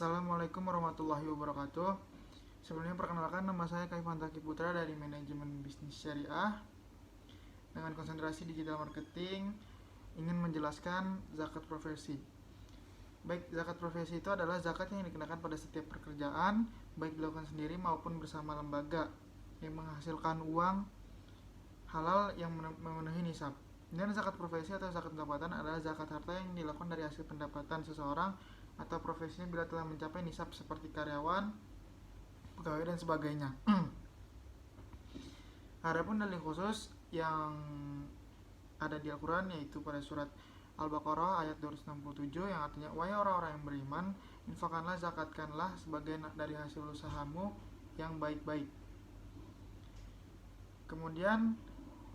Assalamualaikum warahmatullahi wabarakatuh. Sebelumnya perkenalkan, nama saya Kaifantaki Putra dari Manajemen Bisnis Syariah dengan konsentrasi digital marketing. Ingin menjelaskan zakat profesi. Baik, zakat profesi itu adalah zakat yang dikenakan pada setiap pekerjaan, baik dilakukan sendiri maupun bersama lembaga yang menghasilkan uang halal yang memenuhi nisab. Dan zakat profesi atau zakat pendapatan adalah zakat harta yang dilakukan dari hasil pendapatan seseorang atau profesinya bila telah mencapai nisab seperti karyawan, pegawai dan sebagainya. Adapun dalil khusus yang ada di Al-Quran yaitu pada surat Al-Baqarah ayat 267 yang artinya, wahai orang-orang yang beriman, infakkanlah, zakatkanlah sebagian dari hasil usahamu yang baik-baik. Kemudian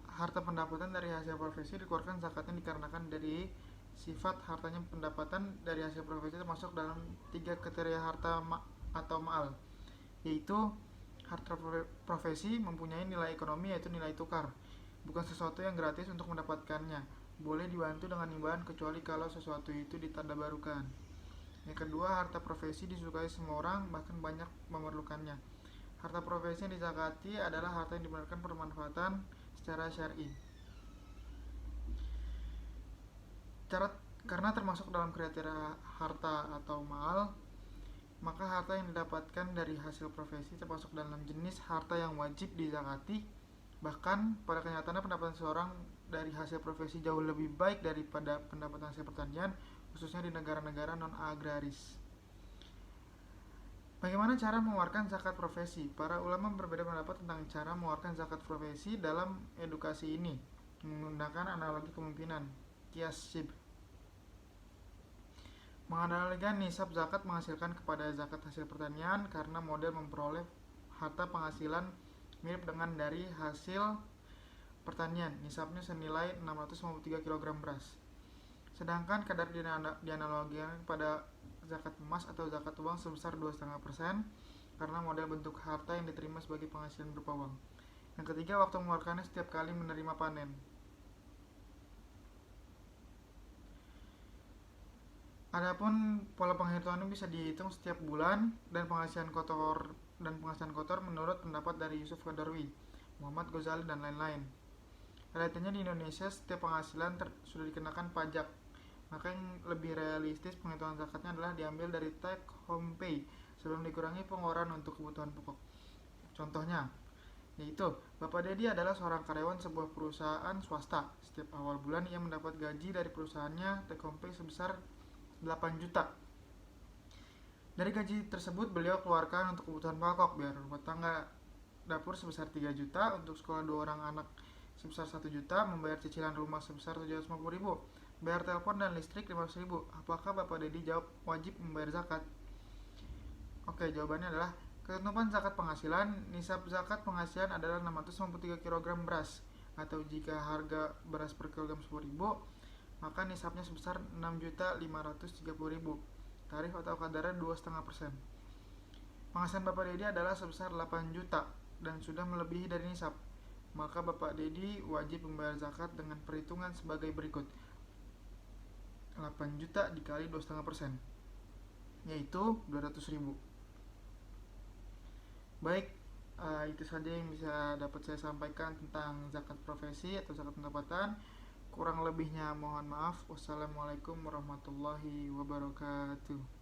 harta pendapatan dari hasil profesi dikeluarkan zakatnya dikarenakan dari sifat hartanya pendapatan dari hasil profesi termasuk dalam 3 kriteria harta atau ma'al, yaitu harta profesi mempunyai nilai ekonomi yaitu nilai tukar, bukan sesuatu yang gratis untuk mendapatkannya, boleh dibantu dengan imbalan kecuali kalau sesuatu itu ditadabarukan. Yang kedua, harta profesi disukai semua orang bahkan banyak memerlukannya. Harta profesi yang dizakati adalah harta yang dibenarkan permanfaatan secara syar'i. Karena termasuk dalam kriteria harta atau ma'al, maka harta yang didapatkan dari hasil profesi termasuk dalam jenis harta yang wajib dizakati. Bahkan pada kenyataannya pendapatan seorang dari hasil profesi jauh lebih baik daripada pendapatan hasil pertanian, khususnya di negara-negara non-agraris. Bagaimana cara mengeluarkan zakat profesi? Para ulama berbeda pendapat tentang cara mengeluarkan zakat profesi dalam edukasi ini menggunakan analogi kemungkinan, qiyas shibh. Menganalogikan nisab zakat menghasilkan kepada zakat hasil pertanian karena model memperoleh harta penghasilan mirip dengan dari hasil pertanian. Nisabnya senilai 653 kg beras. Sedangkan kadar dianalogikan pada zakat emas atau zakat uang sebesar 2,5% karena model bentuk harta yang diterima sebagai penghasilan berupa uang. Yang ketiga, waktu mengeluarkannya setiap kali menerima panen. Adapun pola penghitungannya bisa dihitung setiap bulan dan penghasilan kotor menurut pendapat dari Yusuf Qaradawi, Muhammad Ghazali dan lain-lain. Realitanya di Indonesia setiap penghasilan sudah dikenakan pajak. Maka yang lebih realistis penghitungan zakatnya adalah diambil dari take home pay sebelum dikurangi pengeluaran untuk kebutuhan pokok. Contohnya, yaitu Bapak Dedi adalah seorang karyawan sebuah perusahaan swasta. Setiap awal bulan ia mendapat gaji dari perusahaannya take home pay sebesar 8 juta. Dari gaji tersebut beliau keluarkan untuk kebutuhan pokok, biar rumah tangga dapur sebesar 3 juta, untuk sekolah 2 orang anak sebesar 1 juta, membayar cicilan rumah sebesar 750.000, bayar telepon dan listrik 500.000. Apakah Bapak Dedi jawab wajib membayar zakat? Oke, jawabannya adalah ketentuan zakat penghasilan. Nisab zakat penghasilan adalah 693 kg beras, atau jika harga beras per kilogram 10.000, maka nisabnya sebesar 6.530.000. Tarif atau kadarnya 2,5%. Penghasilan Bapak Dedi adalah sebesar 8 juta dan sudah melebihi dari nisab. Maka Bapak Dedi wajib membayar zakat dengan perhitungan sebagai berikut. 8 juta dikali 2,5%, yaitu 200.000. Baik, itu saja yang bisa dapat saya sampaikan tentang zakat profesi atau zakat pendapatan. Kurang lebihnya mohon maaf. Wassalamualaikum warahmatullahi wabarakatuh.